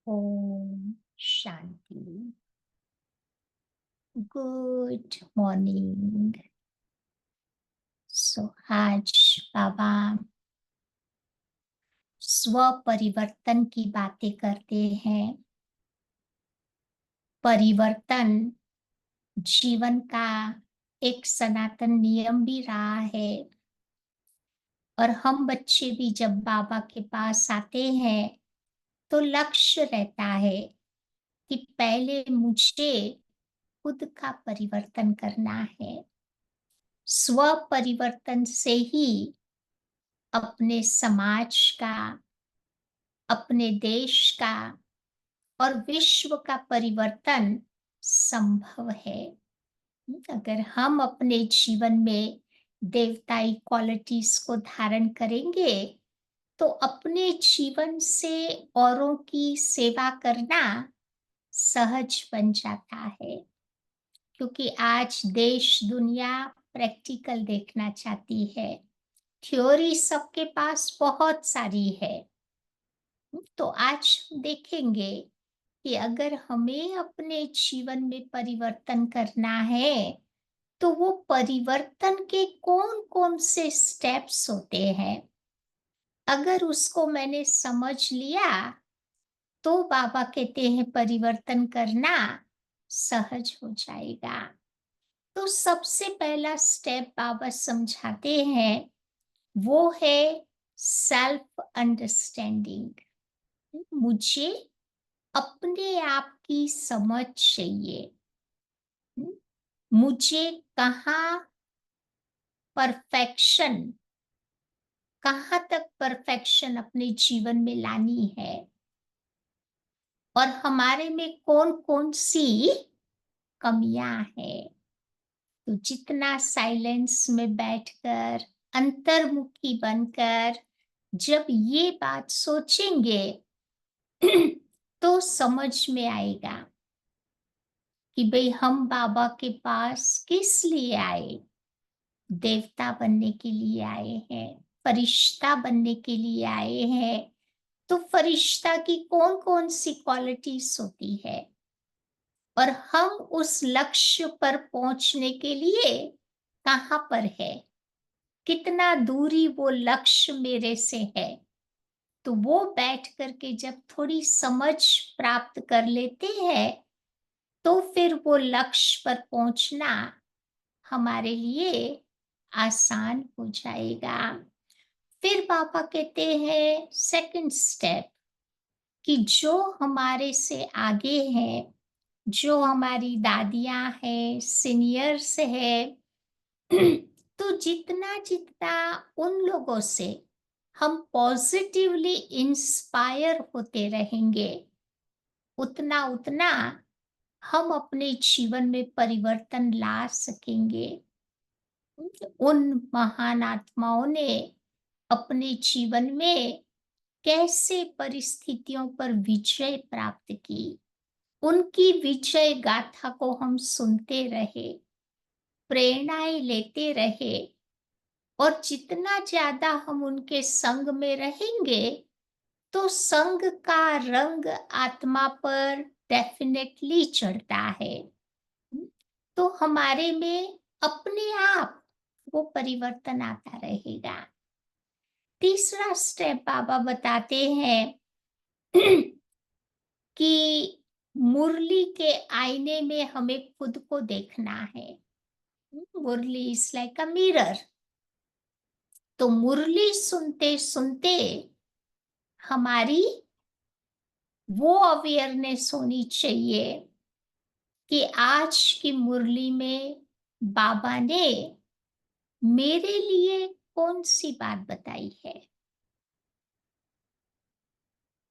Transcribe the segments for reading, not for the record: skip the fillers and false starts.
Om Shanti. Good morning. सो आज बाबा स्व परिवर्तन की बातें करते हैं। परिवर्तन जीवन का एक सनातन नियम भी रहा है। और हम बच्चे भी जब बाबा के पास आते हैं तो लक्ष्य रहता है कि पहले मुझे खुद का परिवर्तन करना है। स्व परिवर्तन से ही अपने समाज का, अपने देश का और विश्व का परिवर्तन संभव है। अगर हम अपने जीवन में देवताई क्वालिटीज को धारण करेंगे तो अपने जीवन से औरों की सेवा करना सहज बन जाता है। क्योंकि आज देश दुनिया प्रैक्टिकल देखना चाहती है। थ्योरी सबके पास बहुत सारी है। तो आज हम देखेंगे कि अगर हमें अपने जीवन में परिवर्तन करना है तो वो परिवर्तन के कौन कौन से स्टेप्स होते हैं। अगर उसको मैंने समझ लिया तो बाबा कहते हैं परिवर्तन करना सहज हो जाएगा। तो सबसे पहला स्टेप बाबा समझाते हैं वो है सेल्फ अंडरस्टैंडिंग। मुझे अपने आप की समझ चाहिए। हम्म, मुझे कहाँ परफेक्शन, कहाँ तक परफेक्शन अपने जीवन में लानी है और हमारे में कौन कौन सी कमियां हैं। तो जितना साइलेंस में बैठकर अंतर्मुखी बनकर जब ये बात सोचेंगे तो समझ में आएगा कि भाई हम बाबा के पास किस लिए आए। देवता बनने के लिए आए हैं, फरिश्ता बनने के लिए आए हैं। तो फरिश्ता की कौन कौन सी क्वालिटीज होती है और हम उस लक्ष्य पर पहुंचने के लिए कहाँ पर है, कितना दूरी वो लक्ष्य मेरे से है। तो वो बैठ करके जब थोड़ी समझ प्राप्त कर लेते हैं तो फिर वो लक्ष्य पर पहुंचना हमारे लिए आसान हो जाएगा। फिर पापा कहते हैं सेकंड स्टेप कि जो हमारे से आगे हैं, जो हमारी दादियां हैं, सीनियर्स हैं, तो जितना जितना उन लोगों से हम पॉजिटिवली इंस्पायर होते रहेंगे उतना उतना हम अपने जीवन में परिवर्तन ला सकेंगे। उन महान आत्माओं ने अपने जीवन में कैसे परिस्थितियों पर विजय प्राप्त की, उनकी विजय गाथा को हम सुनते रहे, प्रेरणाएं लेते रहे। और जितना ज्यादा हम उनके संग में रहेंगे तो संग का रंग आत्मा पर डेफिनेटली चढ़ता है। तो हमारे में अपने आप वो परिवर्तन आता रहेगा। तीसरा स्टेप बाबा बताते हैं कि मुरली के आईने में हमें खुद को देखना है। मुरली इज लाइक अ मिरर। तो मुरली सुनते सुनते हमारी वो अवेयरनेस होनी चाहिए कि आज की मुरली में बाबा ने मेरे लिए कौन सी बात बताई है,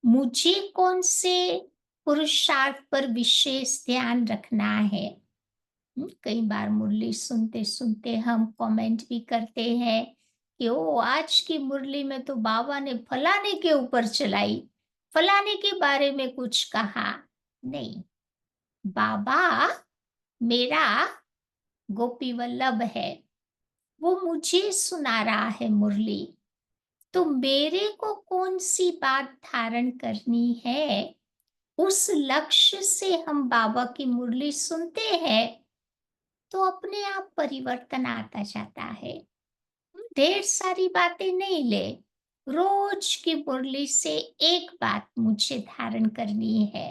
मुझे कौन से पुरुषार्थ पर विशेष ध्यान रखना है। कई बार मुरली सुनते सुनते हम कमेंट भी करते हैं कि ओ आज की मुरली में तो बाबा ने फलाने के ऊपर चलाई, फलाने के बारे में कुछ कहा। नहीं, बाबा मेरा गोपी वल्लभ है, वो मुझे सुना रहा है मुरली। तो मेरे को कौन सी बात धारण करनी है उस लक्ष्य से हम बाबा की मुरली सुनते हैं, तो अपने आप परिवर्तन आता जाता है। ढेर सारी बातें नहीं ले, रोज की मुरली से एक बात मुझे धारण करनी है।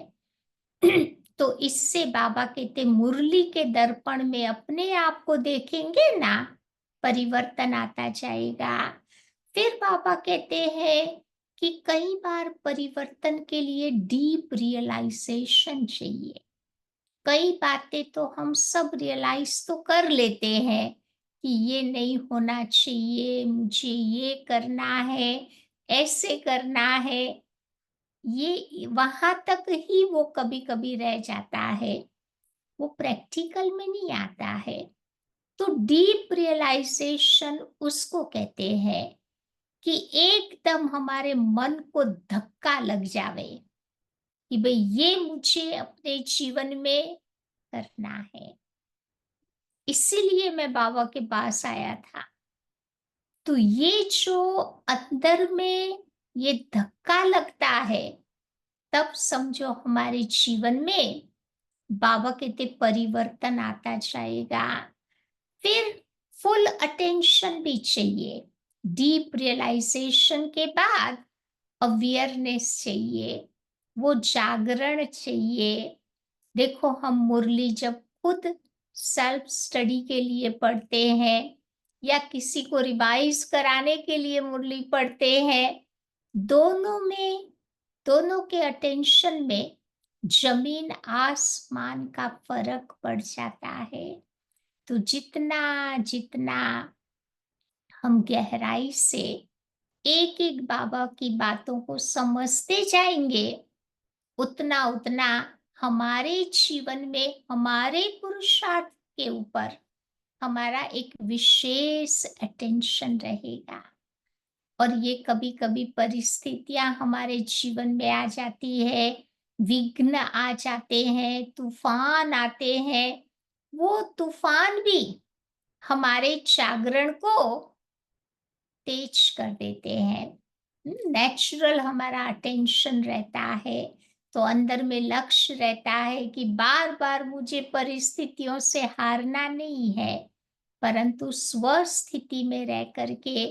तो इससे बाबा कहते मुरली के दर्पण में अपने आप को देखेंगे ना, परिवर्तन आता जाएगा। फिर बाबा कहते हैं कि कई बार परिवर्तन के लिए डीप रियलाइजेशन चाहिए। कई बातें तो हम सब रियलाइज तो कर लेते हैं कि ये नहीं होना चाहिए, मुझे ये करना है, ऐसे करना है। ये वहां तक ही वो कभी कभी रह जाता है, वो प्रैक्टिकल में नहीं आता है। तो डीप रियलाइजेशन उसको कहते हैं कि एकदम हमारे मन को धक्का लग जावे कि भाई ये मुझे अपने जीवन में करना है। इसीलिए मैं बाबा के पास आया था। तो ये जो अंदर में ये धक्का लगता है, तब समझो हमारे जीवन में बाबा कहते परिवर्तन आता जाएगा। फिर फुल अटेंशन भी चाहिए। डीप रियलाइजेशन के बाद अवेयरनेस चाहिए, वो जागरण चाहिए। देखो हम मुरली जब खुद सेल्फ स्टडी के लिए पढ़ते हैं या किसी को रिवाइज कराने के लिए मुरली पढ़ते हैं, दोनों में, दोनों के अटेंशन में जमीन आसमान का फर्क पड़ जाता है। तो जितना जितना हम गहराई से एक एक बाबा की बातों को समझते जाएंगे, उतना उतना हमारे जीवन में हमारे पुरुषार्थ के ऊपर हमारा एक विशेष अटेंशन रहेगा। और ये कभी कभी परिस्थितियां हमारे जीवन में आ जाती है, विघ्न आ जाते हैं, तूफान आते हैं। वो तूफान भी हमारे जागरण को तेज कर देते हैं। नेचुरल हमारा अटेंशन रहता है, तो अंदर में लक्ष्य रहता है कि बार बार मुझे परिस्थितियों से हारना नहीं है, परंतु स्व स्थिति में रह करके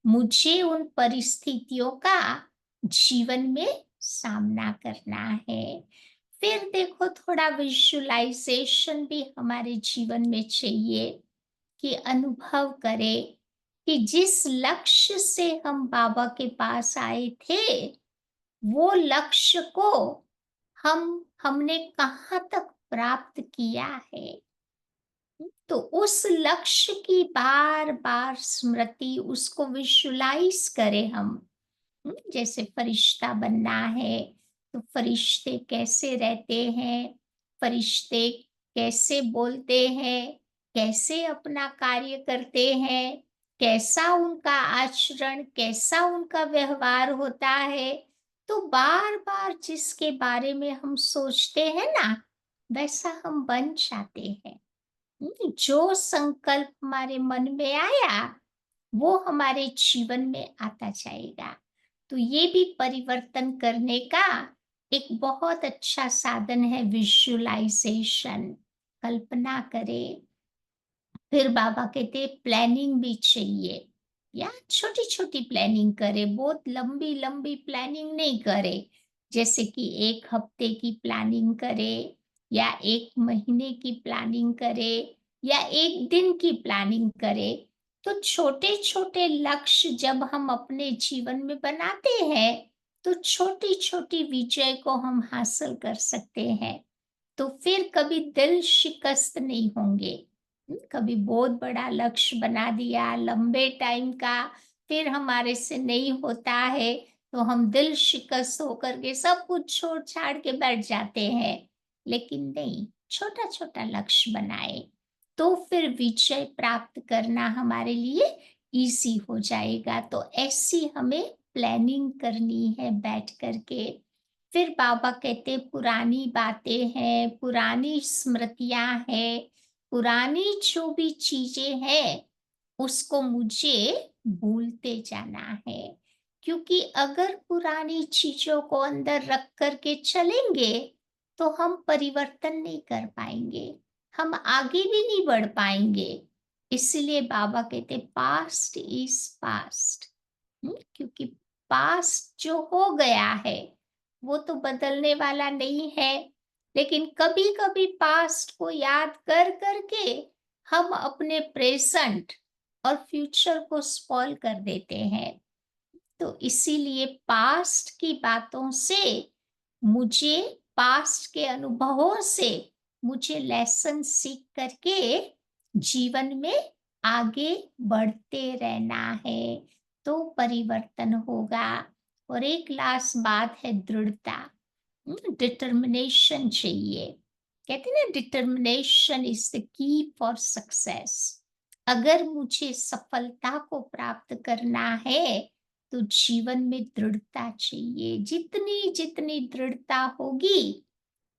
मुझे उन परिस्थितियों का जीवन में सामना करना है। फिर देखो थोड़ा विजुअलाइजेशन भी हमारे जीवन में चाहिए कि अनुभव करें कि जिस लक्ष्य से हम बाबा के पास आए थे, वो लक्ष्य को हमने कहाँ तक प्राप्त किया है। तो उस लक्ष्य की बार बार स्मृति, उसको विजुलाइज करें हम। जैसे फरिश्ता बनना है, तो फरिश्ते कैसे रहते हैं, फरिश्ते कैसे बोलते हैं, कैसे अपना कार्य करते हैं, कैसा उनका आचरण, कैसा उनका व्यवहार होता है। तो बार बार जिसके बारे में हम सोचते हैं ना, वैसा हम बन जाते हैं। जो संकल्प हमारे मन में आया, वो हमारे जीवन में आता जाएगा। तो ये भी परिवर्तन करने का एक बहुत अच्छा साधन है, विजुअलाइजेशन। कल्पना करें। फिर बाबा कहते प्लानिंग भी चाहिए, या छोटी छोटी प्लानिंग करे, बहुत लंबी लंबी प्लानिंग नहीं करे। जैसे कि एक हफ्ते की प्लानिंग करे, या एक महीने की प्लानिंग करे, या एक दिन की प्लानिंग करे। तो छोटे छोटे लक्ष्य जब हम अपने जीवन में बनाते हैं, तो छोटी छोटी विजय को हम हासिल कर सकते हैं। तो फिर कभी दिल शिकस्त नहीं होंगे। कभी बहुत बड़ा लक्ष्य बना दिया लंबे टाइम का, फिर हमारे से नहीं होता है, तो हम दिल शिकस्त होकर के सब कुछ छोड़ छाड़ के बैठ जाते हैं। लेकिन नहीं, छोटा छोटा लक्ष्य बनाए, तो फिर विजय प्राप्त करना हमारे लिए इजी हो जाएगा। तो ऐसी हमें प्लानिंग करनी है बैठ करके। फिर बाबा कहते पुरानी बातें हैं, पुरानी स्मृतियां हैं, पुरानी जो भी चीजें हैं, उसको मुझे भूलते जाना है। क्योंकि अगर पुरानी चीजों को अंदर रख कर के चलेंगे तो हम परिवर्तन नहीं कर पाएंगे, हम आगे भी नहीं बढ़ पाएंगे। इसलिए बाबा कहते पास्ट इज पास्ट। क्योंकि पास्ट जो हो गया है वो तो बदलने वाला नहीं है, लेकिन कभी कभी पास्ट को याद कर करके हम अपने प्रेजेंट और फ्यूचर को स्पॉइल कर देते हैं। तो इसीलिए पास्ट की बातों से मुझे, पास्ट के अनुभवों से मुझे लेसन सीख करके जीवन में आगे बढ़ते रहना है, तो परिवर्तन होगा। और एक लास्ट बात है दृढ़ता, डिटर्मिनेशन चाहिए। कहते हैं ना, determination is the key for success. अगर मुझे सफलता को प्राप्त करना है तो जीवन में दृढ़ता चाहिए। जितनी जितनी दृढ़ता होगी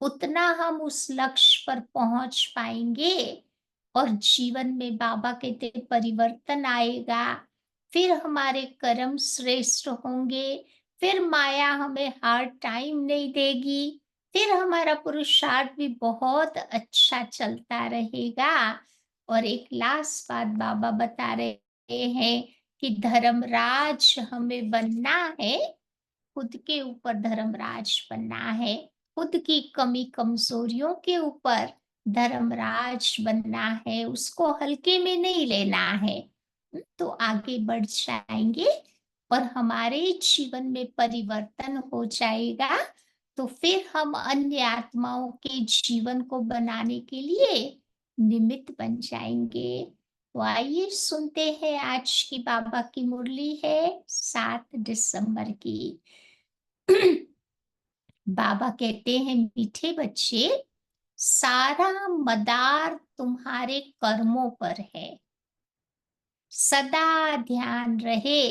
उतना हम उस लक्ष्य पर पहुंच पाएंगे और जीवन में बाबा कहते परिवर्तन आएगा। फिर हमारे कर्म श्रेष्ठ होंगे, फिर माया हमें हार्ड टाइम नहीं देगी, फिर हमारा पुरुषार्थ भी बहुत अच्छा चलता रहेगा। और एक लास्ट बात बाबा बता रहे हैं कि धर्मराज हमें बनना है, खुद के ऊपर धर्मराज बनना है, खुद की कमी कमजोरियों के ऊपर धर्मराज बनना है, उसको हल्के में नहीं लेना है। तो आगे बढ़ जाएंगे और हमारे जीवन में परिवर्तन हो जाएगा। तो फिर हम अन्य आत्माओं के जीवन को बनाने के लिए निमित्त बन जाएंगे। तो आइए सुनते हैं, आज की बाबा की मुरली है 7 दिसंबर की। बाबा कहते हैं मीठे बच्चे, सारा मदार तुम्हारे कर्मों पर है। सदा ध्यान रहे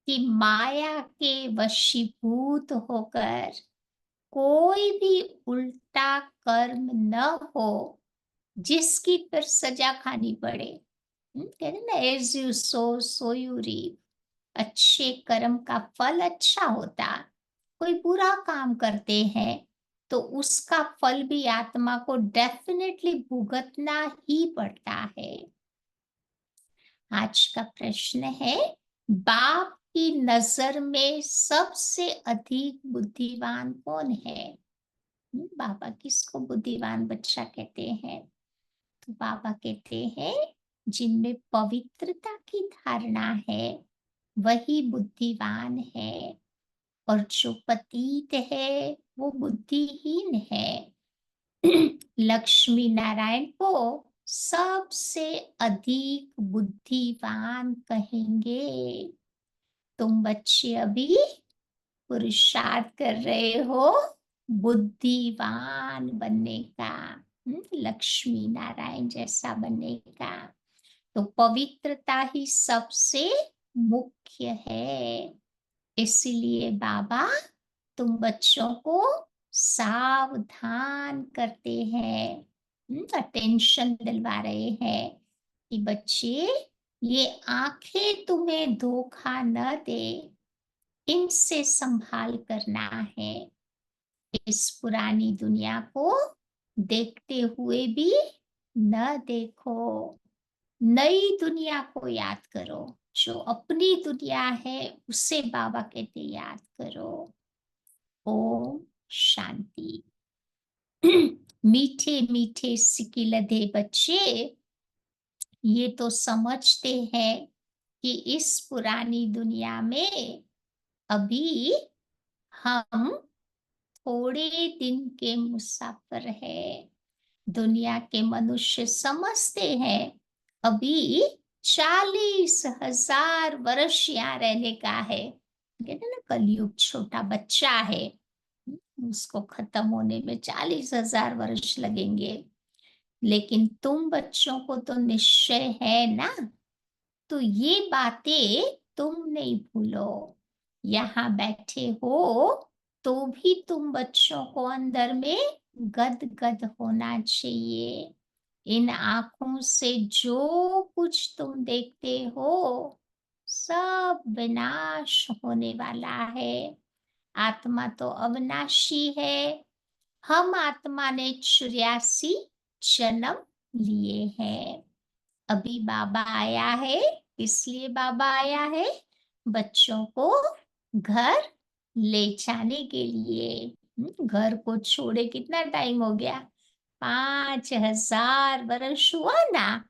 कि माया के वशीभूत होकर कोई भी उल्टा कर्म न हो जिसकी फिर सजा खानी पड़े। कहते हैं ना, as you sow you reap. अच्छे कर्म का फल अच्छा होता, कोई बुरा काम करते हैं तो उसका फल भी आत्मा को डेफिनेटली भुगतना ही पड़ता है। आज का प्रश्न है, बाप की नजर में सबसे अधिक बुद्धिमान कौन है? बाबा किसको बुद्धिमान बच्चा कहते हैं? तो बाबा कहते हैं जिनमें पवित्रता की धारणा है वही बुद्धिमान है, और जो पतित है वो बुद्धिहीन है। लक्ष्मी नारायण को सबसे अधिक बुद्धिमान कहेंगे। तुम बच्चे अभी पुरुषार्थ कर रहे हो बुद्धिवान बनने का, लक्ष्मी नारायण जैसा बनने का। तो पवित्रता ही सबसे मुख्य है। इसीलिए बाबा तुम बच्चों को सावधान करते हैं, अटेंशन दिलवा रहे हैं कि बच्चे ये आंखें तुम्हें धोखा न दे, इनसे संभाल करना है। इस पुरानी दुनिया को देखते हुए भी न देखो, नई दुनिया को याद करो। जो अपनी दुनिया है उसे बाबा कहते याद करो। ओम शांति। मीठे मीठे सिकिलधे बच्चे, ये तो समझते हैं कि इस पुरानी दुनिया में अभी हम थोड़े दिन के मुसाफिर है। दुनिया के मनुष्य समझते हैं अभी 40,000 वर्ष यहाँ रहने का है। कहते हैं ना, कलयुग छोटा बच्चा है, उसको खत्म होने में 40,000 वर्ष लगेंगे। लेकिन तुम बच्चों को तो निश्चय है ना, तो ये बातें तुम नहीं भूलो। यहाँ बैठे हो तो भी तुम बच्चों को अंदर में गद गद होना चाहिए। इन आंखों से जो कुछ तुम देखते हो सब विनाश होने वाला है। आत्मा तो अविनाशी है। हम आत्मा ने 84 जन्म लिए हैं। अभी बाबा आया है। इसलिए बाबा आया है बच्चों को घर ले जाने के लिए। घर को छोड़े कितना टाइम हो गया? 5000 वर्ष हुआ ना।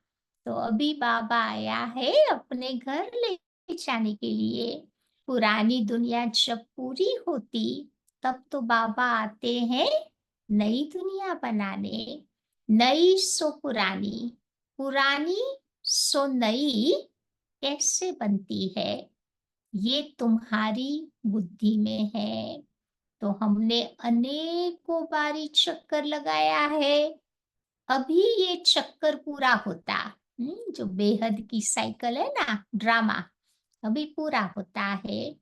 तो अभी बाबा आया है अपने घर ले जाने के लिए। पुरानी दुनिया जब पूरी होती तब तो बाबा आते हैं नई दुनिया बनाने। नई सो पुरानी, पुरानी सो नई कैसे बनती है? ये तुम्हारी बुद्धि में है। तो हमने अनेकों बारी चक्कर लगाया है। अभी ये चक्कर पूरा होता। जो बेहद की साइकिल है ना, ड्रामा, अभी पूरा होता है।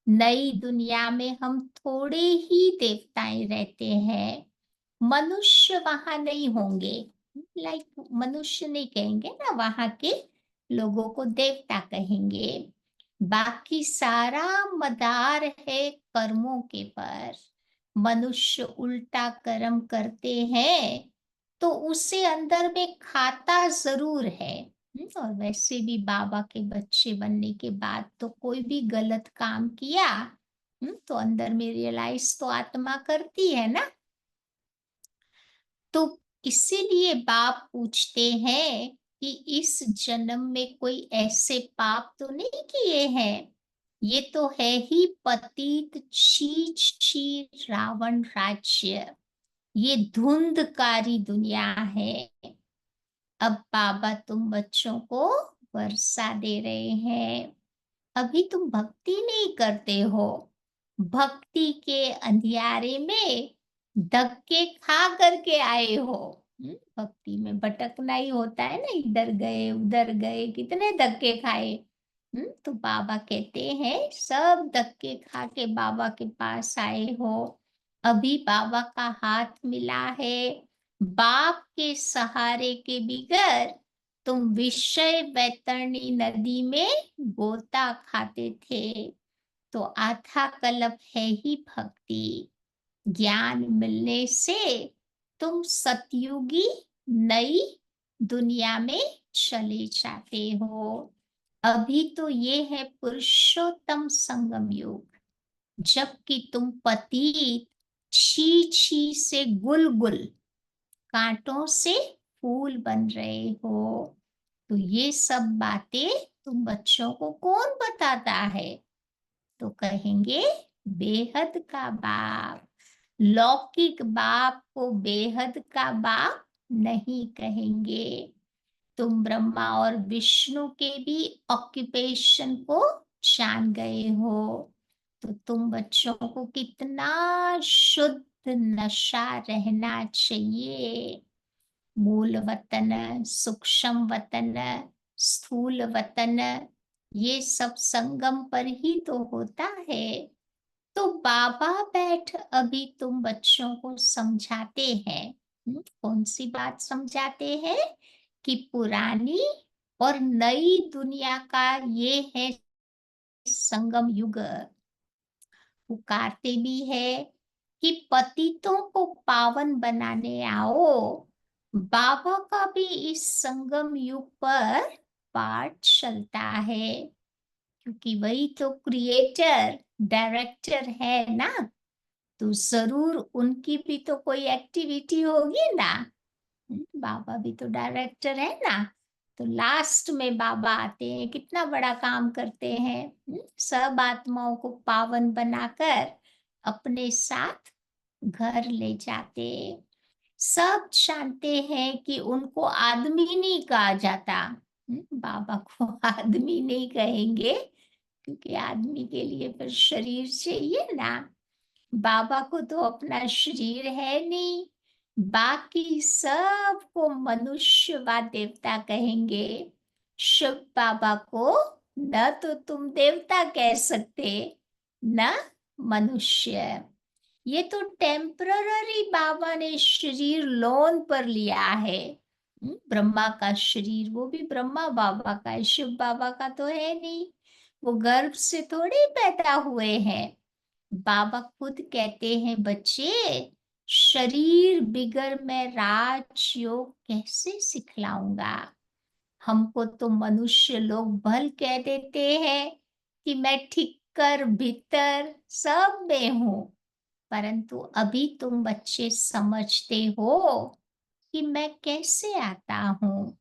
नई दुनिया में हम थोड़े ही देवताएं रहते हैं। मनुष्य वहां नहीं होंगे। लाइक मनुष्य नहीं कहेंगे ना, वहां के लोगों को देवता कहेंगे। बाकी सारा मदार है कर्मों के पर। मनुष्य उल्टा कर्म करते हैं तो उसे अंदर में खाता जरूर है। और वैसे भी बाबा के बच्चे बनने के बाद तो कोई भी गलत काम किया, तो अंदर में रियलाइज तो आत्मा करती है ना। तो इसीलिए बाप पूछते हैं कि इस जन्म में कोई ऐसे पाप तो नहीं किए हैं? ये तो है ही पतित शीच शी रावण राज्य। ये धुंधकारी दुनिया है। अब बाबा तुम बच्चों को वर्षा दे रहे हैं। अभी तुम भक्ति नहीं करते हो। भक्ति के अंधियारे में धक्के खा करके आए हो। भक्ति में भटकना ही होता है ना, इधर गए उधर गए, कितने धक्के खाए। तो बाबा कहते हैं सब धक्के खा के बाबा के पास आए हो। अभी बाबा का हाथ मिला है। बाप के सहारे के बिगर तुम विषय वैतरणी नदी में गोता खाते थे। तो आधा कल्प है ही भक्ति। ज्ञान मिलने से तुम सतयुगी नई दुनिया में चले जाते हो। अभी तो ये है पुरुषोत्तम संगम युग, जबकि तुम पतित छी छी से गुल कांटों से फूल बन रहे हो। तो ये सब बातें तुम बच्चों को कौन बताता है? तो कहेंगे बेहद का बाप। लौकिक बाप को बेहद का बाप नहीं कहेंगे। तुम ब्रह्मा और विष्णु के भी ऑक्यूपेशन को जान गए हो। तो तुम बच्चों को कितना शुद्ध नशा रहना चाहिए। मूल वतन, सूक्ष्म वतन, स्थूल वतन, ये सब संगम पर ही तो होता है। तो बाबा बैठ अभी तुम बच्चों को समझाते हैं। कौन सी बात समझाते हैं? कि पुरानी और नई दुनिया का ये है संगम युग। पुकारते भी है कि पतितों को पावन बनाने आओ। बाबा का भी इस संगम युग पर पाठ चलता है, क्योंकि वही तो क्रिएटर डायरेक्टर है ना। तो जरूर उनकी भी तो कोई एक्टिविटी होगी ना। बाबा भी तो डायरेक्टर है ना। तो लास्ट में बाबा आते हैं, कितना बड़ा काम करते हैं। सब आत्माओं को पावन बनाकर अपने साथ घर ले जाते। सब जानते हैं कि उनको आदमी नहीं कहा जाता। बाबा को आदमी नहीं कहेंगे, क्योंकि आदमी के लिए फिर शरीर चाहिए ना। बाबा को तो अपना शरीर है नहीं। बाकी सबको मनुष्य व देवता कहेंगे। शिव बाबा को न तो तुम देवता कह सकते, न मनुष्य। ये तो टेम्पररी बाबा ने शरीर लोन पर लिया है। ब्रह्मा का शरीर वो भी ब्रह्मा बाबा का है, शिव बाबा का तो है नहीं। वो गर्भ से थोड़े पैदा हुए हैं। बाबा खुद कहते हैं, बच्चे, शरीर बिगर मैं राजयोग कैसे सिखलाऊंगा। हमको तो मनुष्य लोग भल कह देते हैं कि मैं ठिक्कर भीतर सब में हूँ, परंतु अभी तुम बच्चे समझते हो कि मैं कैसे आता हूँ।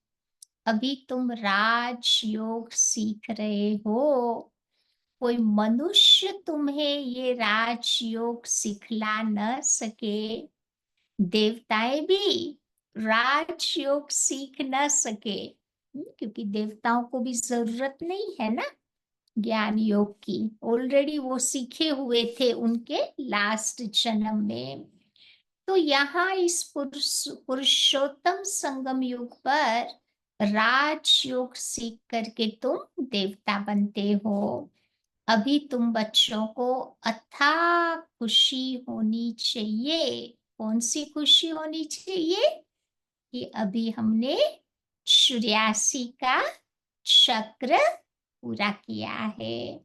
अभी तुम राजयोग सीख रहे हो। कोई मनुष्य तुम्हें ये राजयोग सिखला न सके। देवताएं भी राजयोग सीख न सके, क्योंकि देवताओं को भी जरूरत नहीं है ना ज्ञान योग की। ऑलरेडी वो सीखे हुए थे उनके लास्ट जन्म में। तो यहाँ इस पुरुषोत्तम संगम युग पर राजयोग सीख करके तुम देवता बनते हो। अभी तुम बच्चों को अथाह खुशी होनी चाहिए। कौन सी खुशी होनी चाहिए? कि अभी हमने 84 का चक्र पूरा किया है।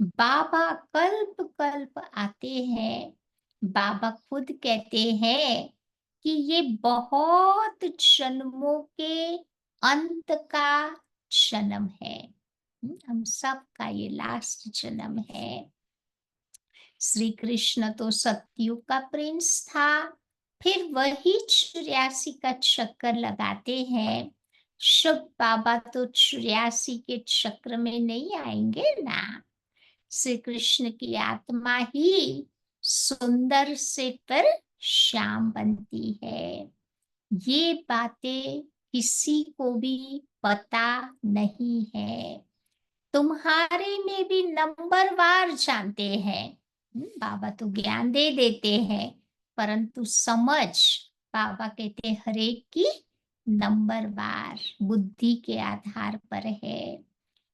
बाबा कल्प कल्प आते हैं। बाबा खुद कहते हैं कि ये बहुत जन्मों के अंत का जन्म है। हम सब का ये लास्ट जन्म है। श्री कृष्ण तो सतयुग का प्रिंस था। फिर वही 84 का चक्कर लगाते हैं। शुभ बाबा तो 84 के चक्र में नहीं आएंगे ना। श्री कृष्ण की आत्मा ही सुंदर से पर श्याम बनती है। ये बातें किसी को भी पता नहीं है। तुम्हारे में भी नंबरवार जानते हैं। बाबा तो ज्ञान दे देते हैं, परंतु समझ बाबा कहते हैं हरेक की नंबरवार बुद्धि के आधार पर है।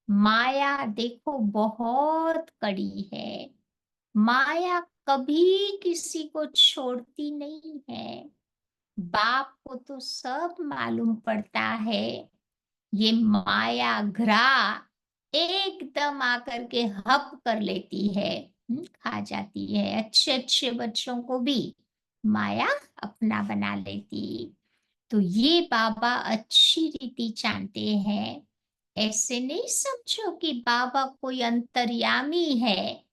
माया देखो बहुत कड़ी है। माया कभी किसी को छोड़ती नहीं है। बाप को तो सब मालूम पड़ता है। ये माया घ्रा एकदम आकर के हप कर लेती है, खा जाती है। अच्छे अच्छे बच्चों को भी माया अपना बना लेती। तो ये बाबा अच्छी रीति जानते हैं। ऐसे नहीं समझो कि बाबा कोई अंतर्यामी है।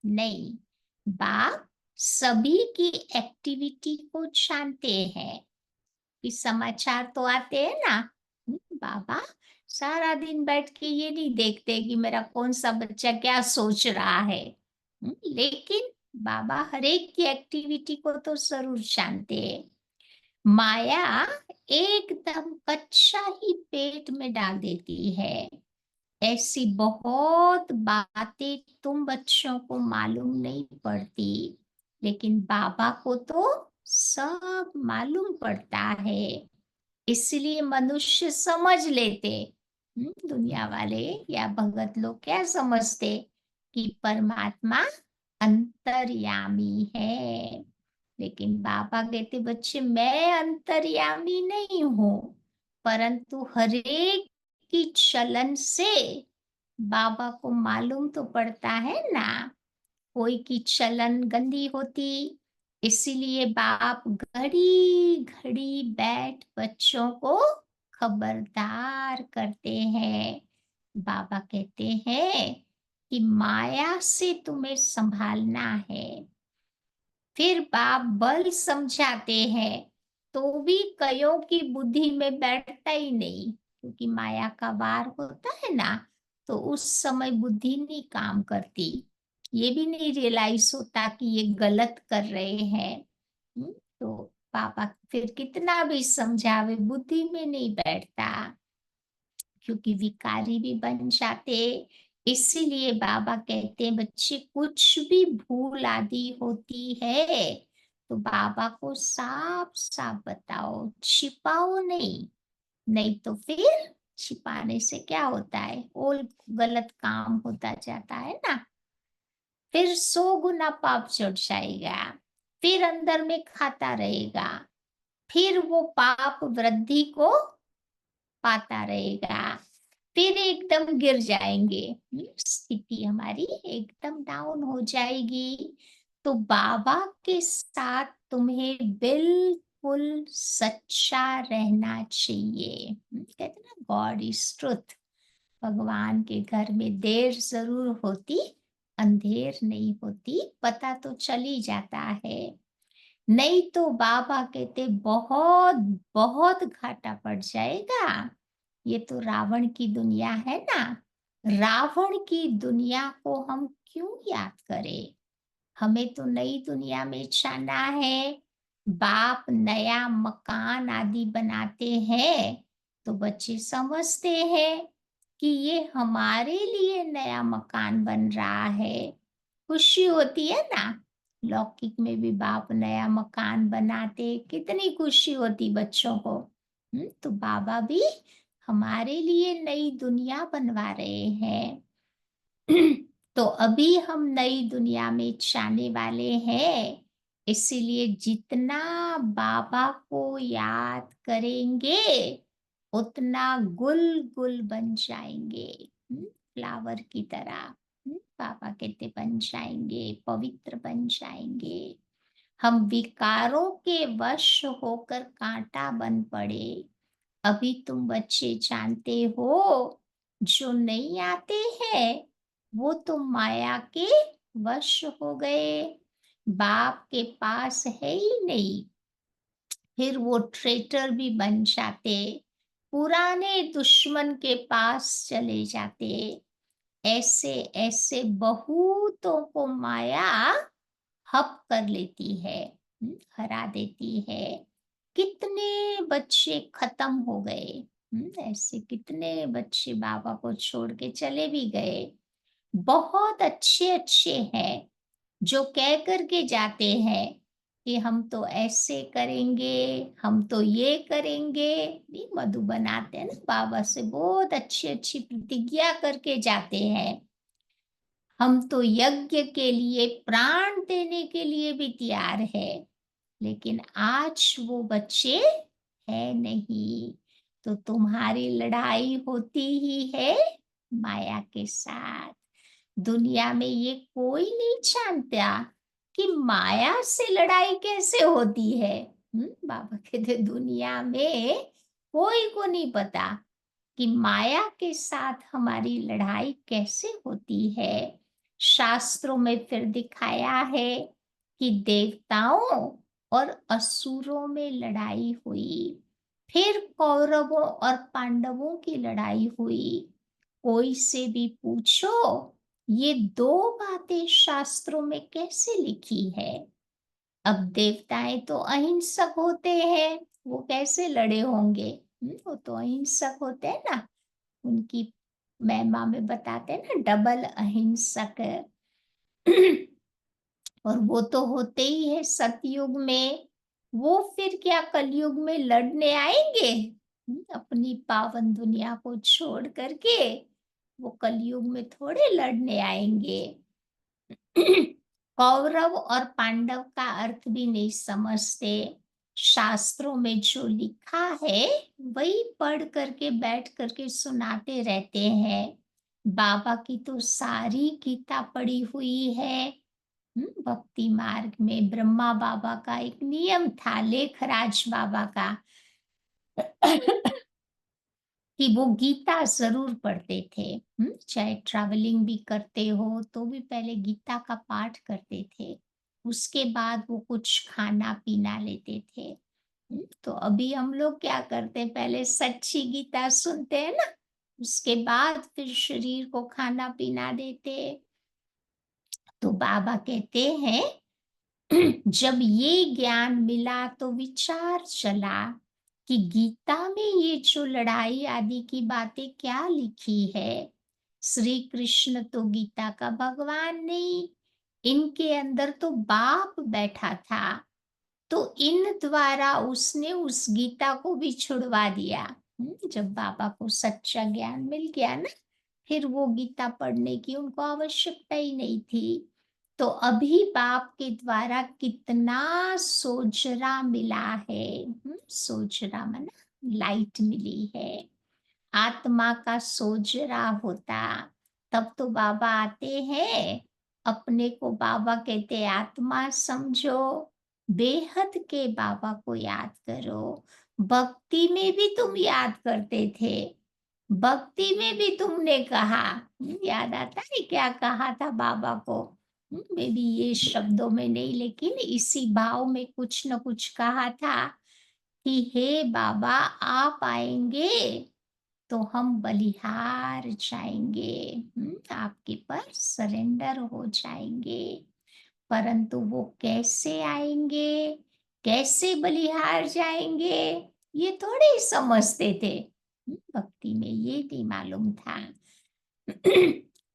नहीं, बाप सभी की एक्टिविटी को जानते हैं। कि समाचार तो आते हैं ना। बाबा सारा दिन बैठ के ये नहीं देखते कि मेरा कौन सा बच्चा क्या सोच रहा है। लेकिन बाबा हर एक की एक्टिविटी को तो जरूर जानते हैं। माया एकदम कच्चा ही पेट में डाल देती है। ऐसी बहुत बातें तुम बच्चों को मालूम नहीं पड़ती, लेकिन बाबा को तो सब मालूम पड़ता है। इसलिए मनुष्य समझ लेते, दुनिया वाले या भगत लोग क्या समझते कि परमात्मा अंतर्यामी है। लेकिन बाबा कहते, बच्चे मैं अंतर्यामी नहीं हूँ, परंतु हरेक की चलन से बाबा को मालूम तो पड़ता है ना। कोई की चलन गंदी होती, इसीलिए बाप घड़ी घड़ी बैठ बच्चों को खबरदार करते हैं। बाबा कहते हैं कि माया से तुम्हें संभालना है। फिर बाप बल समझाते हैं, तो भी कईयों की बुद्धि में बैठता ही नहीं, क्योंकि माया का वार होता है ना, तो उस समय बुद्धि नहीं काम करती। ये भी नहीं रियलाइज होता कि ये गलत कर रहे हैं। तो पापा फिर कितना भी समझावे बुद्धि में नहीं बैठता, क्योंकि विकारी भी बन जाते। इसीलिए बाबा कहते हैं, बच्चे कुछ भी भूल आदि होती है तो बाबा को साफ साफ बताओ, छिपाओ नहीं। नहीं तो फिर छिपाने से क्या होता है, और गलत काम होता जाता है ना। फिर 100 गुना पाप चढ़ जाएगा, फिर अंदर में खाता रहेगा, फिर वो पाप वृद्धि को पाता रहेगा। फिर एकदम गिर जाएँगे। स्थिति हमारी एकदम डाउन हो जाएगी। तो बाबा के साथ तुम्हें बिल्कुल सच्चा रहना चाहिए। कहते हैं ना, गॉड इज़ ट्रुथ। भगवान के घर में देर ज़रूर होती, अंधेर नहीं होती, पता तो चल ही जाता है। नहीं तो बाबा कहते बहुत, बहुत घाटा पड़ जाएगा। ये तो रावण की दुनिया है ना, रावण की दुनिया को हम क्यों याद करें? हमें तो नई दुनिया में जाना है। बाप नया मकान आदि बनाते हैं, तो बच्चे समझते हैं कि ये हमारे लिए नया मकान बन रहा है। खुशी होती है ना, लौकिक में भी बाप नया मकान बनाते, कितनी खुशी होती बच्चों को। तो बाबा भी हमारे लिए नई दुनिया बनवा रहे हैं। तो अभी हम नई दुनिया में जाने वाले हैं, इसीलिए जितना बाबा को याद करेंगे उतना गुल गुल बन जाएंगे। फ्लावर की तरह। बाबा कहते बन जाएंगे, पवित्र बन जाएंगे। हम विकारों के वश होकर कांटा बन पड़े। अभी तुम बच्चे जानते हो, जो नहीं आते हैं वो तो माया के वश हो गए। बाप के पास है ही नहीं, फिर वो ट्रेटर भी बन जाते, पुराने दुश्मन के पास चले जाते। ऐसे ऐसे बहुतों को माया हप कर लेती है, हरा देती है। कितने बच्चे खत्म हो गए। ऐसे कितने बच्चे बाबा को छोड़ के चले भी गए। बहुत अच्छे अच्छे हैं जो कह कर के जाते हैं कि हम तो ऐसे करेंगे, हम तो ये करेंगे। नहीं, मधु बनाते हैं ना, बाबा से बहुत अच्छी अच्छी प्रतिज्ञा करके जाते हैं। हम तो यज्ञ के लिए प्राण देने के लिए भी तैयार है, लेकिन आज वो बच्चे है नहीं। तो तुम्हारी लड़ाई होती ही है माया के साथ। दुनिया में ये कोई नहीं जानता कि माया से लड़ाई कैसे होती है। बाबा कहते दुनिया में कोई को नहीं पता कि माया के साथ हमारी लड़ाई कैसे होती है। शास्त्रों में फिर दिखाया है कि देवताओं और असुरों में लड़ाई हुई, फिर कौरवों और पांडवों की लड़ाई हुई। कोई से भी पूछो, ये दो बातें शास्त्रों में कैसे लिखी है। अब देवताएं तो अहिंसक होते हैं, वो कैसे लड़े होंगे। वो तो अहिंसक होते हैं ना, उनकी महिमा में बताते हैं ना, डबल अहिंसक। और वो तो होते ही है सतयुग में। वो फिर क्या कलयुग में लड़ने आएंगे? अपनी पावन दुनिया को छोड़ करके वो कलयुग में थोड़े लड़ने आएंगे। कौरव और पांडव का अर्थ भी नहीं समझते। शास्त्रों में जो लिखा है वही पढ़ करके बैठ करके सुनाते रहते हैं। बाबा की तो सारी गीता पढ़ी हुई है। भक्ति मार्ग में ब्रह्मा बाबा का एक नियम था, लेखराज बाबा का, कि वो गीता जरूर पढ़ते थे। चाहे ट्रैवलिंग भी करते हो तो भी पहले गीता का पाठ करते थे, उसके बाद वो कुछ खाना पीना लेते थे। तो अभी हम लोग क्या करते हैं, पहले सच्ची गीता सुनते हैं ना, उसके बाद फिर शरीर को खाना पीना देते। तो बाबा कहते हैं, जब ये ज्ञान मिला तो विचार चला कि गीता में ये जो लड़ाई आदि की बातें क्या लिखी है। श्री कृष्ण तो गीता का भगवान नहीं, इनके अंदर तो बाप बैठा था। तो इन द्वारा उसने उस गीता को भी छुड़वा दिया। जब बाबा को सच्चा ज्ञान मिल गया ना, फिर वो गीता पढ़ने की उनको आवश्यकता ही नहीं थी। तो अभी बाप के द्वारा कितना सोजरा मिला है। सोजरा माना लाइट मिली है। आत्मा का सोजरा होता, तब तो बाबा आते हैं। अपने को बाबा कहते आत्मा समझो, बेहद के बाबा को याद करो। भक्ति में भी तुम याद करते थे, भक्ति में भी तुमने कहा। याद आता है क्या कहा था बाबा को? मे बी ये शब्दों में नहीं, लेकिन इसी भाव में कुछ न कुछ कहा था कि हे बाबा, आप आएंगे तो हम बलिहार जाएंगे, आपके पर सरेंडर हो जाएंगे। परंतु वो कैसे आएंगे, कैसे बलिहार जाएंगे, ये थोड़े ही समझते थे। भक्ति में ये नहीं मालूम था।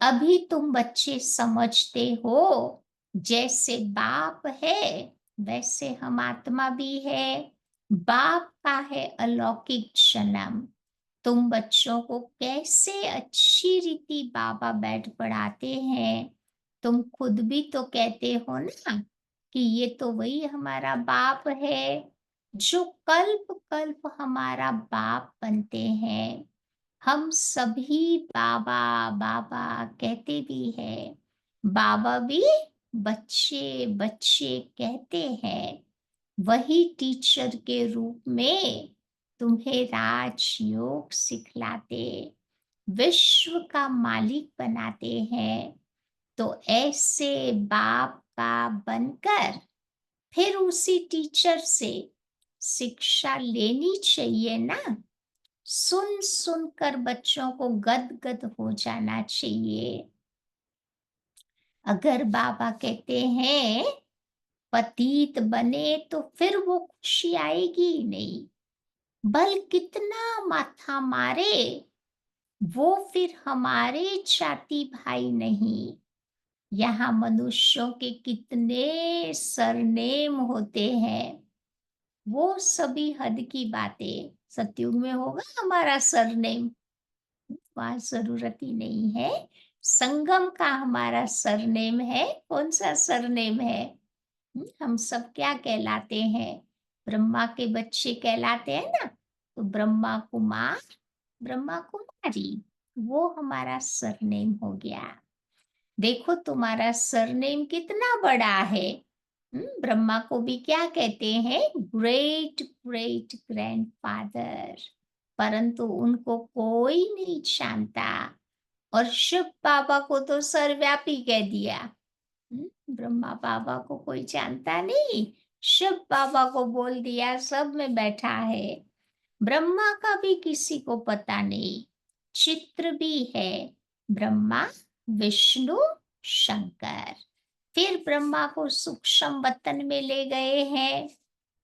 अभी तुम बच्चे समझते हो, जैसे बाप है वैसे हम आत्मा भी है। बाप का है अलौकिक जन्म। तुम बच्चों को कैसे अच्छी रीति बाबा बैठ पढ़ाते हैं। तुम खुद भी तो कहते हो ना कि ये तो वही हमारा बाप है, जो कल्प कल्प हमारा बाप बनते हैं। हम सभी बाबा बाबा कहते भी हैं, बाबा भी बच्चे बच्चे कहते हैं। वही टीचर के रूप में तुम्हें राजयोग सिखलाते, विश्व का मालिक बनाते हैं। तो ऐसे बाप का बनकर फिर उसी टीचर से शिक्षा लेनी चाहिए ना। सुन सुनकर बच्चों को गदगद हो जाना चाहिए। अगर बाबा कहते हैं पतित बने तो फिर वो खुशी आएगी ही नहीं। बल कितना माथा मारे, वो फिर हमारे जाति भाई नहीं। यहाँ मनुष्यों के कितने सरनेम होते हैं, वो सभी हद की बातें। सतयुग में होगा हमारा सरनेम, वहाँ जरूरत ही नहीं है। संगम का हमारा सरनेम है। कौन सा सरनेम है? हम सब क्या कहलाते हैं? ब्रह्मा के बच्चे कहलाते हैं ना। तो ब्रह्मा कुमार, ब्रह्मा कुमारी, वो हमारा सरनेम हो गया। देखो तुम्हारा सरनेम कितना बड़ा है। ब्रह्मा को भी क्या कहते हैं? Great great grandfather. परंतु उनको कोई नहीं जानता। और शिव बाबा को तो सर्वव्यापी कह दिया। ब्रह्मा बाबा को कोई जानता नहीं, शिव बाबा को बोल दिया सब में बैठा है। ब्रह्मा का भी किसी को पता नहीं। चित्र भी है, ब्रह्मा विष्णु शंकर। फिर ब्रह्मा को सूक्ष्म वतन में ले गए हैं,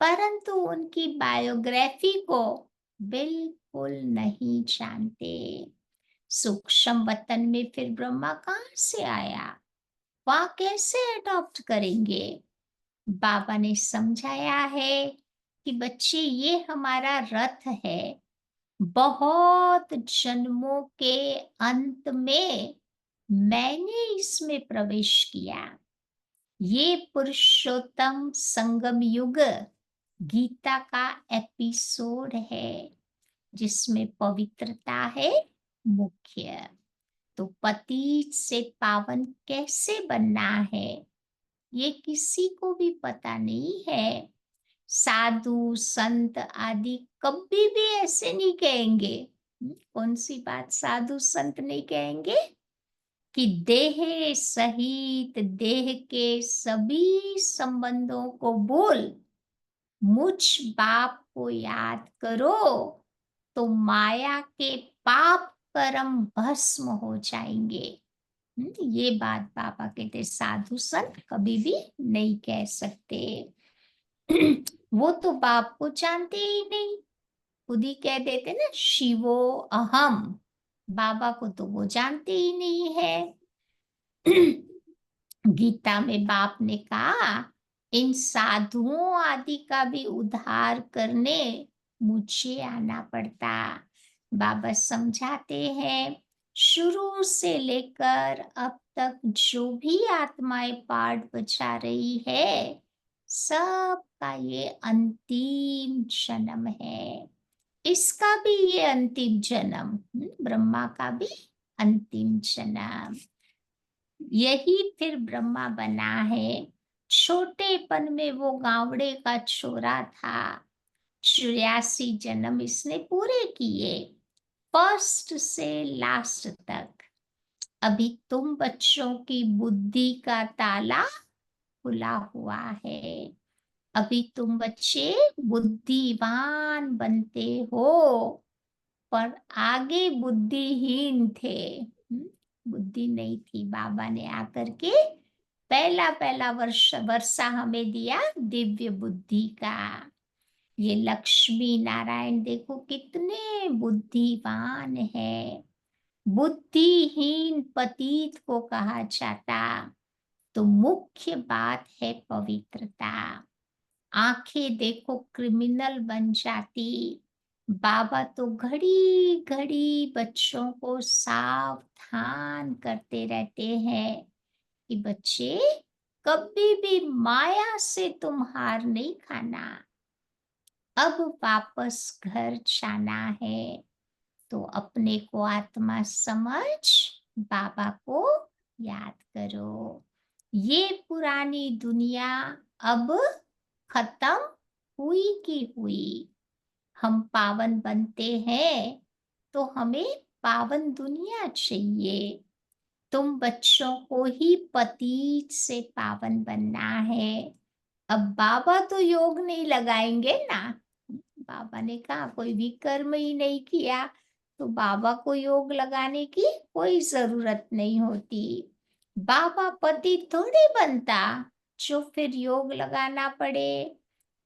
परंतु उनकी बायोग्राफी को बिल्कुल नहीं जानते। सूक्ष्म वतन में फिर ब्रह्मा कहाँ से आया, वहाँ कैसे अडॉप्ट करेंगे? बाबा ने समझाया है कि बच्चे ये हमारा रथ है। बहुत जन्मों के अंत में मैंने इसमें प्रवेश किया। ये पुरुषोत्तम संगम युग गीता का एपिसोड है, जिसमें पवित्रता है मुख्य। तो पतित से पावन कैसे बनना है, ये किसी को भी पता नहीं है। साधु संत आदि कभी भी ऐसे नहीं कहेंगे। कौन सी बात साधु संत नहीं कहेंगे? कि देह सहित देह के सभी संबंधों को भूल मुझ बाप को याद करो, तो माया के पाप कर्म भस्म हो जाएंगे। ये बात बाबा कहते साधु संत कभी भी नहीं कह सकते। वो तो बाप को जानते ही नहीं, खुद ही कह देते ना शिवो अहम। बाबा को तो वो जानते ही नहीं है। गीता में बाप ने कहा इन साधुओं आदि का भी उद्धार करने मुझे आना पड़ता। बाबा समझाते हैं शुरू से लेकर अब तक जो भी आत्माएं पाठ बचा रही है, सबका ये अंतिम जन्म है। इसका भी ये अंतिम जन्म, ब्रह्मा का भी अंतिम जन्म, यही फिर ब्रह्मा बना है। छोटेपन में वो गावड़े का छोरा था, 84 जन्म इसने पूरे किए, फर्स्ट से लास्ट तक। अभी तुम बच्चों की बुद्धि का ताला खुला हुआ है, अभी तुम बच्चे बुद्धिवान बनते हो, पर आगे बुद्धिहीन थे। बुद्धि नहीं थी। बाबा ने आकर के पहला पहला वर्षा हमें दिया दिव्य बुद्धि का। ये लक्ष्मी नारायण देखो कितने बुद्धिवान है। बुद्धिहीन पतित को कहा जाता। तो मुख्य बात है पवित्रता। आंखें देखो क्रिमिनल बन जाती। बाबा तो घड़ी घड़ी बच्चों को सावधान करते रहते हैं कि बच्चे कभी भी माया से तुम हार नहीं खाना। अब वापस घर जाना है, तो अपने को आत्मा समझ बाबा को याद करो। ये पुरानी दुनिया अब खत्म हुई की हुई। हम पावन बनते हैं तो हमें पावन दुनिया चाहिए। तुम बच्चों को ही पतित से पावन बनना है। अब बाबा तो योग नहीं लगाएंगे ना। बाबा ने कहा कोई भी कर्म ही नहीं किया तो बाबा को योग लगाने की कोई जरूरत नहीं होती। बाबा पति थोड़ी बनता जो फिर योग लगाना पड़े।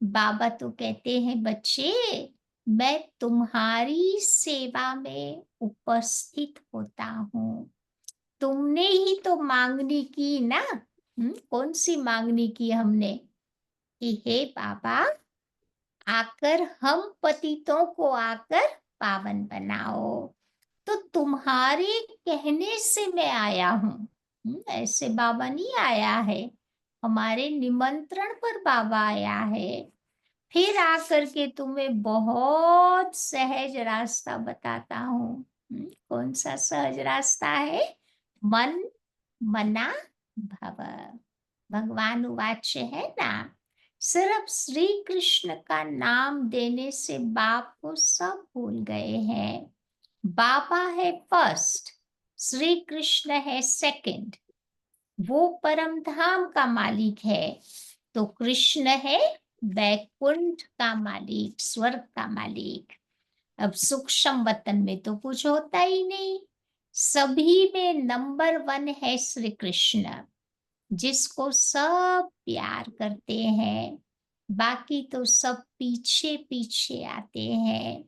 बाबा तो कहते हैं बच्चे मैं तुम्हारी सेवा में उपस्थित होता हूँ। तुमने ही तो मांगनी की ना। कौन सी मांगनी की हमने कि हे बाबा आकर हम पतितों को आकर पावन बनाओ। तो तुम्हारे कहने से मैं आया हूँ। ऐसे बाबा नहीं आया है, हमारे निमंत्रण पर बाबा आया है। फिर आकर के तुम्हें बहुत सहज रास्ता बताता हूँ। कौन सा सहज रास्ता है? मन मना भव। भगवान वाच्य है ना। सिर्फ श्री कृष्ण का नाम देने से बाप को सब भूल गए हैं। बाबा है फर्स्ट, श्री कृष्ण है सेकंड। वो परम धाम का मालिक है, तो कृष्ण है वैकुंठ का मालिक, स्वर्ग का मालिक। अब सूक्ष्म वतन में तो कुछ होता ही नहीं। सभी में नंबर 1 है श्री कृष्ण, जिसको सब प्यार करते हैं। बाकी तो सब पीछे पीछे आते हैं।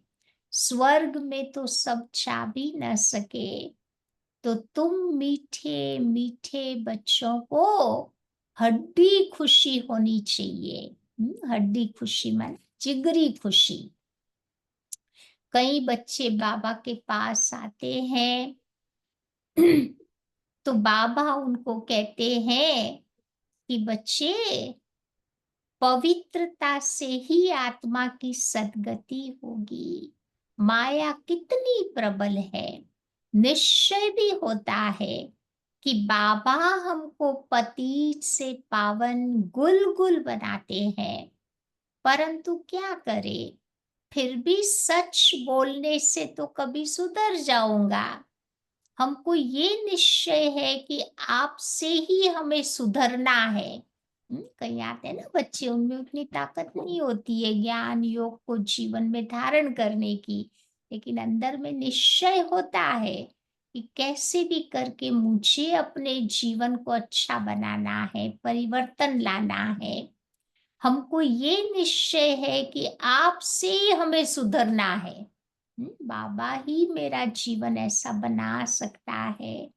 स्वर्ग में तो सब जा भी न सके। तो तुम मीठे मीठे बच्चों को हड्डी खुशी होनी चाहिए। हड्डी खुशी मन जिगरी खुशी। कई बच्चे बाबा के पास आते हैं तो बाबा उनको कहते हैं कि बच्चे पवित्रता से ही आत्मा की सद्गति होगी। माया कितनी प्रबल है। निश्चय भी होता है कि बाबा हमको पतित से पावन गुल गुल बनाते हैं, परंतु क्या करें, फिर भी सच बोलने से तो कभी सुधर जाऊंगा। हमको ये निश्चय है कि आपसे ही हमें सुधरना है। कहीं आते हैं ना बच्चे, उनमें उतनी ताकत नहीं होती है ज्ञान योग को जीवन में धारण करने की, लेकिन अंदर में निश्चय होता है कि कैसे भी करके मुझे अपने जीवन को अच्छा बनाना है, परिवर्तन लाना है। हमको ये निश्चय है कि आपसे ही हमें सुधरना है। बाबा ही मेरा जीवन ऐसा बना सकता है।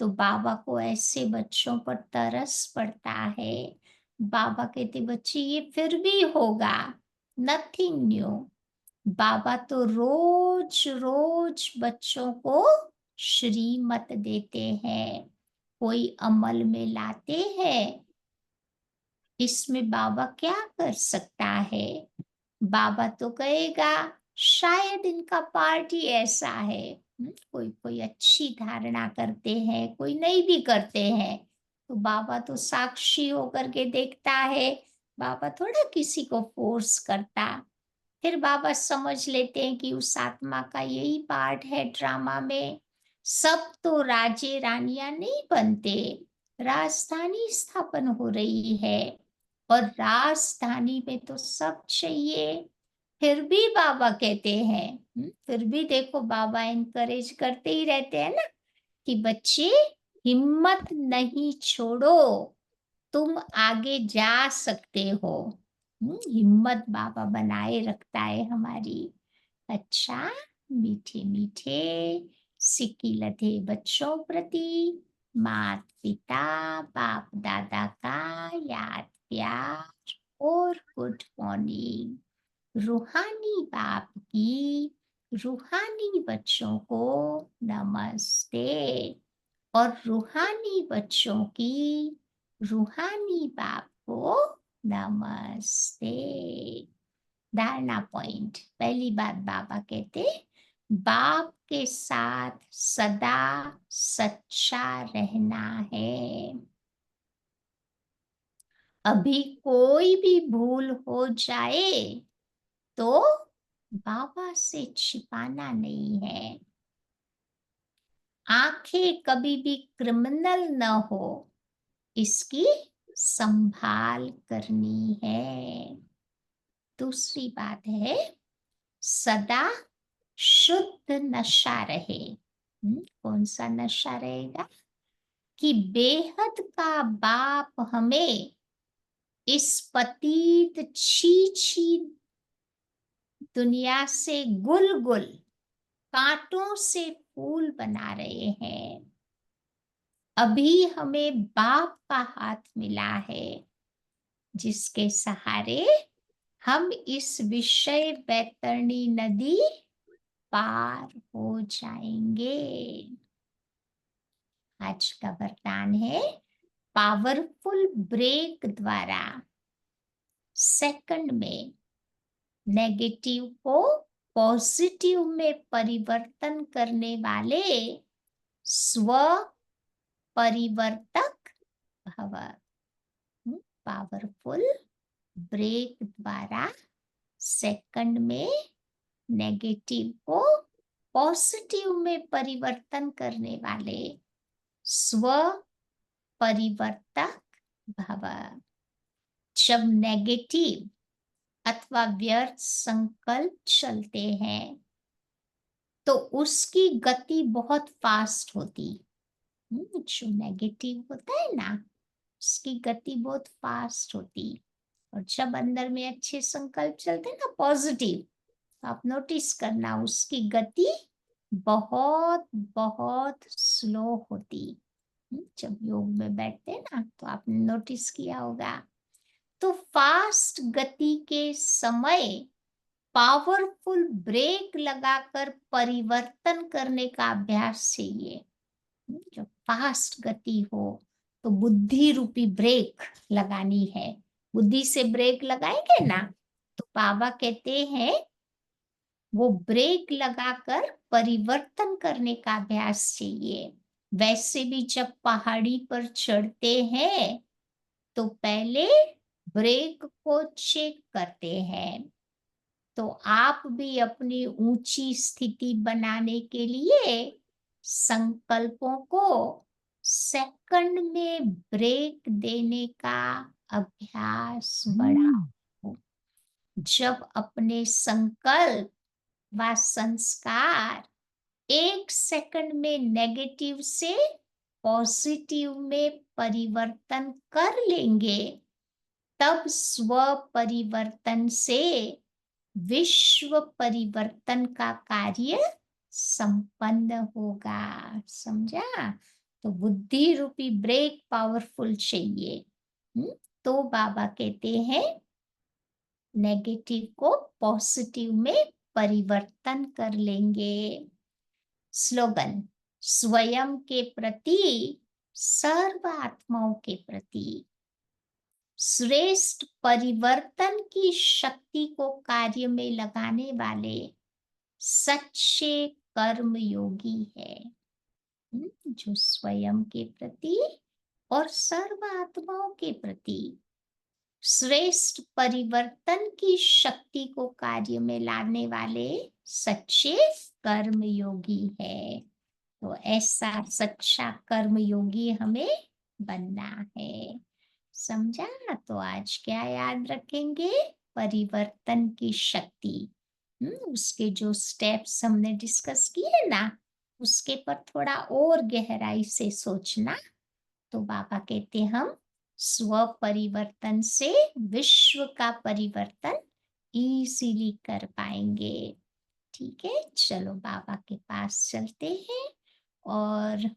तो बाबा को ऐसे बच्चों पर तरस पड़ता है। बाबा कहते बच्चे ये फिर भी होगा, नथिंग न्यू। बाबा तो रोज रोज बच्चों को श्रीमत देते हैं, कोई अमल में लाते हैं। इसमें बाबा क्या कर सकता है? बाबा तो कहेगा शायद इनका पार्ट ही ऐसा है। कोई कोई अच्छी धारणा करते हैं, कोई नहीं भी करते हैं। तो बाबा तो साक्षी होकर के देखता है, बाबा थोड़ा किसी को फोर्स करता। फिर बाबा समझ लेते हैं कि उस आत्मा का यही पार्ट है ड्रामा में। सब तो राजे रानियां नहीं बनते, राजधानी स्थापन हो रही है और राजधानी में तो सब चाहिए। फिर भी बाबा कहते हैं, फिर भी देखो बाबा इनकरेज करते ही रहते हैं ना कि बच्चे हिम्मत नहीं छोड़ो, तुम आगे जा सकते हो। हिम्मत बाबा बनाए रखता है हमारी। अच्छा, मीठे मीठे सिक्की लधे बच्चों प्रति माता पिता बाप दादा का याद प्यार और गुड मॉर्निंग। रूहानी बाप की रूहानी बच्चों को नमस्ते और रूहानी बच्चों की रूहानी बाप को नमस्ते। धारणा पॉइंट, पहली बात बाबा कहते, बाप के साथ सदा सच्चा रहना है। अभी कोई भी भूल हो जाए तो बाबा से छिपाना नहीं है। आंखें कभी भी क्रिमिनल न हो, इसकी संभाल करनी है। दूसरी बात है, सदा शुद्ध नशा रहे। कौन सा नशा रहेगा? कि बेहद का बाप हमें इस पतित छी दुनिया से गुल गुल कांटों से फूल बना रहे हैं। अभी हमें बाप का हाथ मिला है, जिसके सहारे हम इस विषय बैतरणी नदी पार हो जाएंगे। आज का वरदान है, पावरफुल ब्रेक द्वारा सेकंड में नेगेटिव को पॉजिटिव में परिवर्तन करने वाले स्व परिवर्तक भव। पावरफुल ब्रेक द्वारा सेकंड में नेगेटिव को पॉजिटिव में परिवर्तन करने वाले स्व परिवर्तक भव। जब नेगेटिव अथवा व्यर्थ संकल्प चलते हैं तो उसकी गति बहुत फास्ट होती। जो नेगेटिव होता है ना, उसकी गति बहुत फास्ट होती। और जब अंदर में अच्छे संकल्प चलते हैं ना, पॉजिटिव, तो आप नोटिस करना उसकी गति बहुत बहुत स्लो होती। जब योग में बैठते हैं ना, तो आपने नोटिस किया होगा। तो फास्ट गति के समय पावरफुल ब्रेक लगाकर परिवर्तन करने का अभ्यास चाहिए। जब फास्ट गति हो तो बुद्धि रूपी ब्रेक लगानी है। बुद्धि से ब्रेक लगाएंगे ना, तो बाबा कहते हैं वो ब्रेक लगाकर परिवर्तन करने का अभ्यास चाहिए। वैसे भी जब पहाड़ी पर चढ़ते हैं तो पहले ब्रेक को चेक करते हैं। तो आप भी अपनी ऊंची स्थिति बनाने के लिए संकल्पों को सेकंड में ब्रेक देने का अभ्यास बढ़ाओ। जब अपने संकल्प व संस्कार एक सेकंड में नेगेटिव से पॉजिटिव में परिवर्तन कर लेंगे, तब स्व परिवर्तन से विश्व परिवर्तन का कार्य संपन्न होगा। समझा? तो बुद्धि रूपी ब्रेक पावरफुल चाहिए। तो बाबा कहते हैं नेगेटिव को पॉजिटिव में परिवर्तन कर लेंगे। स्लोगन, स्वयं के प्रति, सर्व आत्माओं के प्रति श्रेष्ठ परिवर्तन की शक्ति को कार्य में लगाने वाले सच्चे कर्म योगी है। जो स्वयं के प्रति और सर्व आत्माओं के प्रति श्रेष्ठ परिवर्तन की शक्ति को कार्य में लाने वाले सच्चे कर्म योगी है। तो ऐसा सच्चा कर्म योगी हमें बनना है। समझा? तो आज क्या याद रखेंगे? परिवर्तन की शक्ति। उसके जो स्टेप्स हमने डिस्कस किए ना, उसके पर थोड़ा और गहराई से सोचना। तो बाबा कहते हम स्व परिवर्तन से विश्व का परिवर्तन इजीली कर पाएंगे। ठीक है, चलो बाबा के पास चलते हैं और